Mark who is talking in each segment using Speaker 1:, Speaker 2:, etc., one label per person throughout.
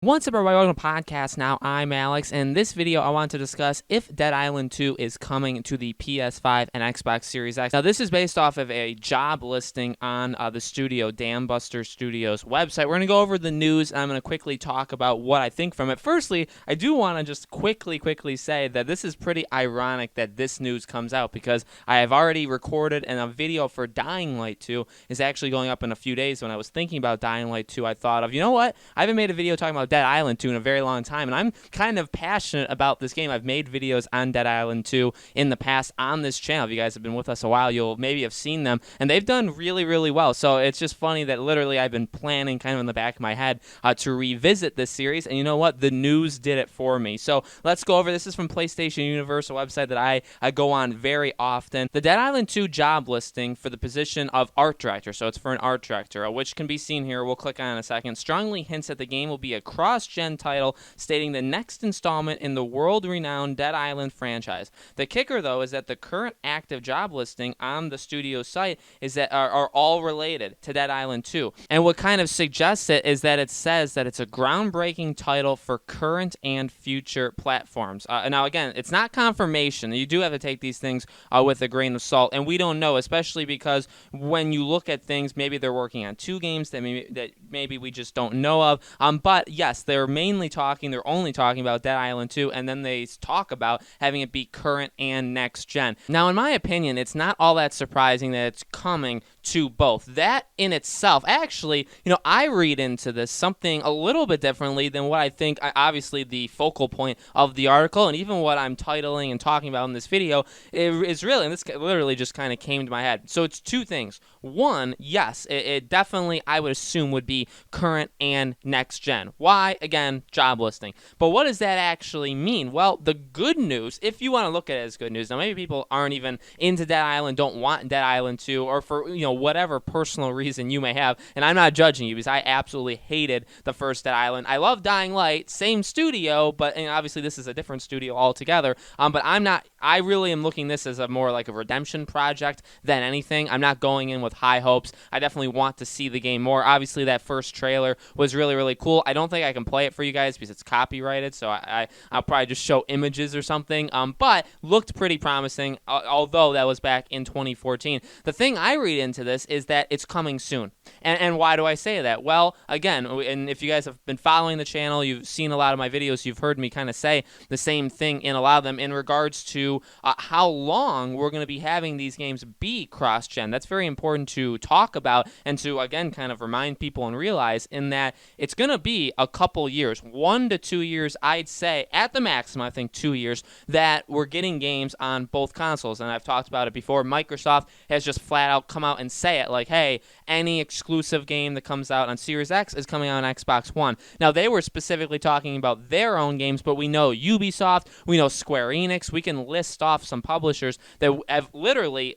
Speaker 1: What's up, everybody? Welcome to the podcast. Now, I'm Alex, and in this video, I want to discuss if Dead Island 2 is coming to the PS5 and Xbox Series X. Now, this is based off of a job listing on the studio, Dambuster Studios website. We're going to go over the news, and I'm going to quickly talk about what I think from it. Firstly, I do want to just quickly say that this is pretty ironic that this news comes out because I have already recorded, and a video for Dying Light 2 is actually going up in a few days. When I was thinking about Dying Light 2, I thought of, you know what? I haven't made a video talking about Dead Island 2 in a very long time, and I'm kind of passionate about this game. I've made videos on Dead Island 2 in the past on this channel. If you guys have been with us a while, you'll maybe have seen them, and they've done really well. So it's just funny that literally I've been planning kind of in the back of my head to revisit this series, and you know what? The news did it for me. So let's go over this. This is from PlayStation Universe, a website that I go on very often. The Dead Island 2 job listing for the position of art director, so it's for an art director, which can be seen here. We'll click on it in a second. Strongly hints that the game will be a cross-gen title, stating the next installment in the world-renowned Dead Island franchise. The kicker, though, is that the current active job listing on the studio site is that are all related to Dead Island 2. And what kind of suggests it is that it says that it's a groundbreaking title for current and future platforms. Now, again, it's not confirmation. You do have to take these things with a grain of salt, and we don't know, especially because when you look at things, maybe they're working on two games that maybe we just don't know of. But yes, they're only talking about Dead Island 2, and then they talk about having it be current and next gen. Now, in my opinion, it's not all that surprising that it's coming to both. That in itself, actually, I read into this something a little bit differently than what I think, obviously, the focal point of the article, and even what I'm titling and talking about in this video is really, and this literally just kind of came to my head. So it's two things. One, yes, it definitely, I would assume, would be current and next gen. Why? Again, job listing. But what does that actually mean? Well, the good news, if you want to look at it as good news, now maybe people aren't even into Dead Island, don't want Dead Island 2, or for whatever personal reason you may have, and I'm not judging you because I absolutely hated the first Dead Island. I love Dying Light, same studio, but obviously this is a different studio altogether. But I really am looking this as a more like a redemption project than anything. I'm not going in with high hopes. I definitely want to see the game more. Obviously, that first trailer was really cool. I don't think I can play it for you guys because it's copyrighted, so I'll probably just show images or something. But looked pretty promising, although that was back in 2014. The thing I read into this is that it's coming soon. And why do I say that? Well, again, and if you guys have been following the channel, you've seen a lot of my videos, you've heard me kind of say the same thing in a lot of them in regards to how long we're going to be having these games be cross-gen. That's very important to talk about and to, again, kind of remind people and realize in that it's going to be a couple years, 1 to 2 years, I'd say, at the maximum, I think 2 years, that we're getting games on both consoles. And I've talked about it before. Microsoft has just flat out come out and say it, like, hey, any exclusive game that comes out on Series X is coming out on Xbox One. Now, they were specifically talking about their own games, but we know Ubisoft, we know Square Enix, we can list off some publishers that have literally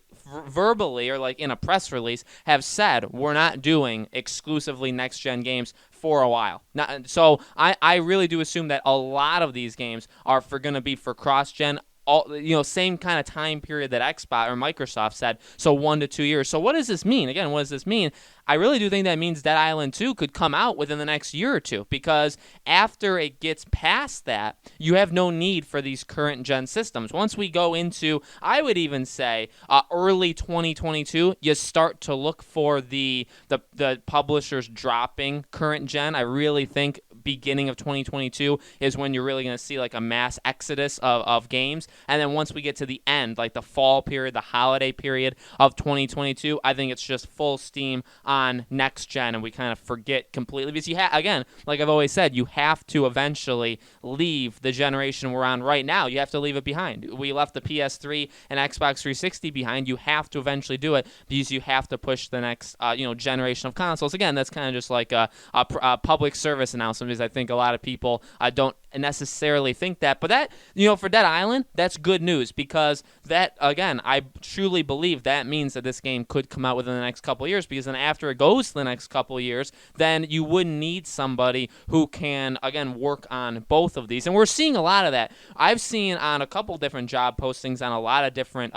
Speaker 1: verbally or like in a press release have said we're not doing exclusively next-gen games for a while. So I really do assume that a lot of these games are going to be for cross-gen. Same kind of time period that Xbox or Microsoft said, so 1 to 2 years. So what does this mean? Again, what does this mean? I really do think that means Dead Island 2 could come out within the next year or two, because after it gets past that, you have no need for these current gen systems. Once we go into, I would even say, early 2022, you start to look for the publishers dropping current gen. I really think beginning of 2022 is when you're really going to see like a mass exodus of games. And then once we get to the end, like the fall period, the holiday period of 2022, I think it's just full steam on next gen, and we kind of forget completely because again, like I've always said, you have to eventually leave the generation we're on right now. You have to leave it behind. We left the PS3 and Xbox 360 behind. You have to eventually do it because you have to push the next generation of consoles. Again, that's kind of just like a public service announcement, because I think a lot of people don't necessarily think that. But that, for Dead Island, that's good news, because that, again, I truly believe that means that this game could come out within the next couple of years, because then after it goes to the next couple of years, then you wouldn't need somebody who can, again, work on both of these. And we're seeing a lot of that. I've seen on a couple different job postings on a lot of different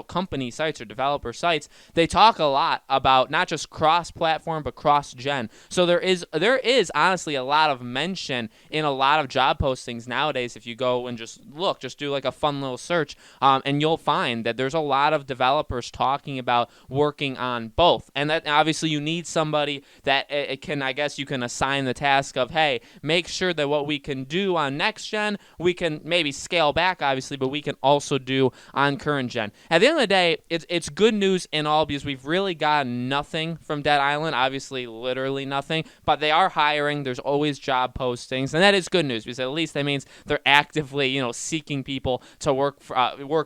Speaker 1: company sites or developer sites, they talk a lot about not just cross-platform, but cross-gen. So there is honestly a lot lot of mention in a lot of job postings nowadays. If you go and just look, just do like a fun little search, and you'll find that there's a lot of developers talking about working on both. And that obviously you need somebody that it can, I guess you can assign the task of, hey, make sure that what we can do on next gen, we can maybe scale back, obviously, but we can also do on current gen. At the end of the day, it's good news in all, because we've really gotten nothing from Dead Island, obviously literally nothing, but they are hiring. There's always job postings, and that is good news, because at least that means they're actively, seeking people to work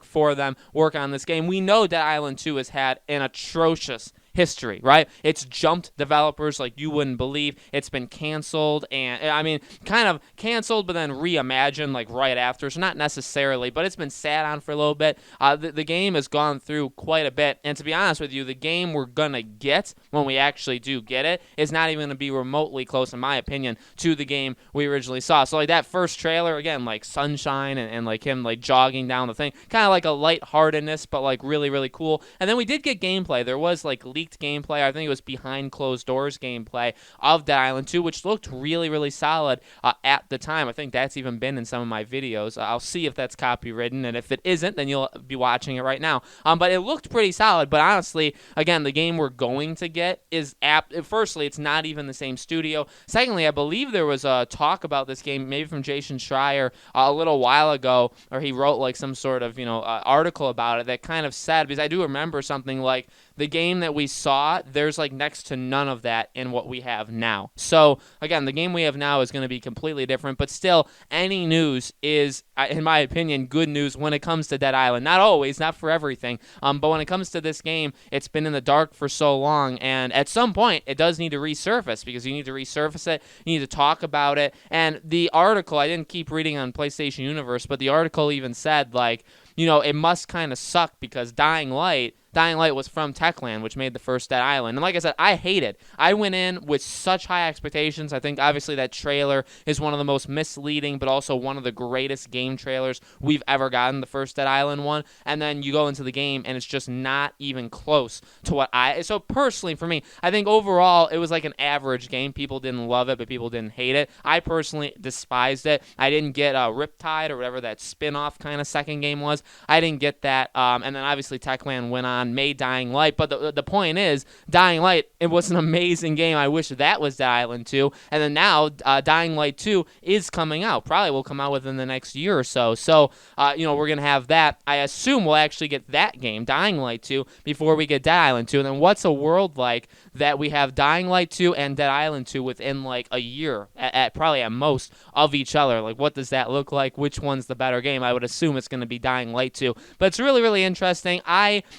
Speaker 1: for them, work on this game. We know Dead Island 2 has had an atrocious history, right? It's jumped developers like you wouldn't believe. It's been canceled, and I mean, kind of canceled, but then reimagined like right after. So not necessarily, but it's been sat on for a little bit. The game has gone through quite a bit, and to be honest with you, the game we're gonna get when we actually do get it is not even gonna be remotely close, in my opinion, to the game we originally saw. So like that first trailer, again, like sunshine and like him like jogging down the thing, kind of like a lightheartedness, but like really, really cool. And then we did get gameplay. There was like leaked gameplay. I think it was behind closed doors gameplay of Dead Island 2, which looked really, really solid at the time. I think that's even been in some of my videos. I'll see if that's copywritten, and if it isn't, then you'll be watching it right now. But it looked pretty solid. But honestly, again, the game we're going to get is firstly, it's not even the same studio. Secondly, I believe there was a talk about this game, maybe from Jason Schreier a little while ago, or he wrote like some sort of article about it that kind of said, because I do remember something like the game that we saw, there's like next to none of that in what we have now. So again, the game we have now is going to be completely different, but still, any news is, in my opinion, good news when it comes to Dead Island. Not always, not for everything, but when it comes to this game, it's been in the dark for so long, and at some point, it does need to resurface, because you need to resurface it, you need to talk about it. And the article, I didn't keep reading on PlayStation Universe, but the article even said, like, it must kind of suck, because Dying Light was from Techland, which made the first Dead Island. And like I said, I hate it. I went in with such high expectations. I think, obviously, that trailer is one of the most misleading, but also one of the greatest game trailers we've ever gotten, the first Dead Island one. And then you go into the game, and it's just not even close to what So personally, for me, I think overall, it was like an average game. People didn't love it, but people didn't hate it. I personally despised it. I didn't get Riptide, or whatever that spin-off kind of second game was. I didn't get that. And then, obviously, Techland went on, made Dying Light, but the point is, Dying Light, it was an amazing game. I wish that was Dead Island 2, and then now Dying Light 2 is coming out. Probably will come out within the next year or so. So, we're going to have that. I assume we'll actually get that game, Dying Light 2, before we get Dead Island 2, and then what's a world like that we have Dying Light 2 and Dead Island 2 within like a year, probably at most, of each other? Like, what does that look like? Which one's the better game? I would assume it's going to be Dying Light 2, but it's really, really interesting.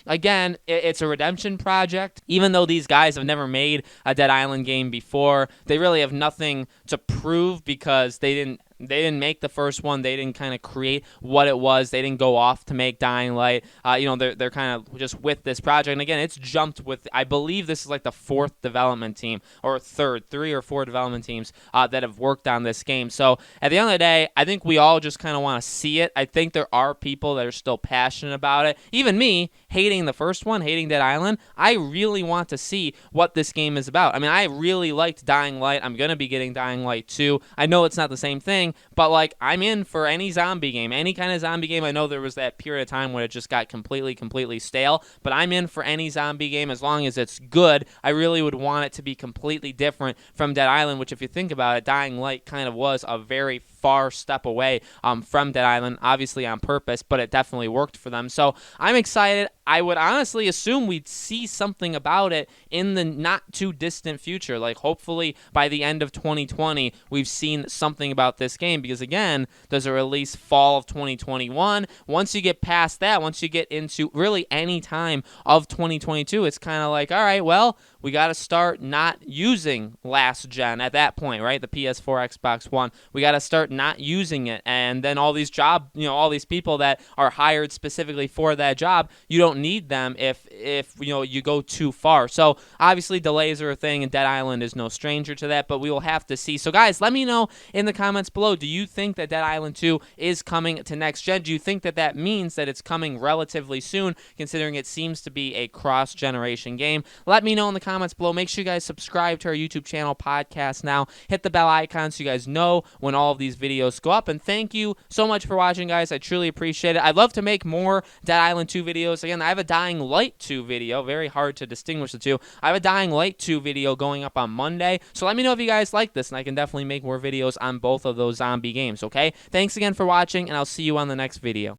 Speaker 1: Again, it's a redemption project. Even though these guys have never made a Dead Island game before, they really have nothing to prove, because they didn't make the first one. They didn't kind of create what it was. They didn't go off to make Dying Light. They're kind of just with this project. And again, it's jumped with, I believe this is like the fourth development team, or third, 3 or 4 development teams that have worked on this game. So at the end of the day, I think we all just kind of want to see it. I think there are people that are still passionate about it. Even me, hating the first one, hating Dead Island, I really want to see what this game is about. I mean, I really liked Dying Light. I'm going to be getting Dying Light 2. I know it's not the same thing, but like, I'm in for any zombie game, any kind of zombie game. I know there was that period of time when it just got completely stale, but I'm in for any zombie game as long as it's good. I really would want it to be completely different from Dead Island, which, if you think about it, Dying Light kind of was a very far step away from Dead Island, obviously on purpose, but it definitely worked for them. So I'm excited. I would honestly assume we'd see something about it in the not too distant future. Like, hopefully by the end of 2020, we've seen something about this game, because again, there's a release fall of 2021. Once you get past that, once you get into really any time of 2022, it's kind of like, all right, well, we got to start not using last gen at that point, right? The PS4, Xbox One. We got to start not using it. And then all these all these people that are hired specifically for that job, you don't need them if you go too far. So obviously delays are a thing, and Dead Island is no stranger to that, but we will have to see. So guys, let me know in the comments below, do you think that Dead Island 2 is coming to next gen? Do you think that means that it's coming relatively soon, considering it seems to be a cross-generation game? Let me know in the comments comments below. Make sure you guys subscribe to our YouTube channel, Podcast Now. Hit the bell icon so you guys know when all of these videos go up. And thank you so much for watching, guys. I truly appreciate it. I'd love to make more Dead Island 2 videos. Again, I have a Dying Light 2 video. Very hard to distinguish the two. I have a Dying Light 2 video going up on Monday. So let me know if you guys like this, and I can definitely make more videos on both of those zombie games, okay? Thanks again for watching, and I'll see you on the next video.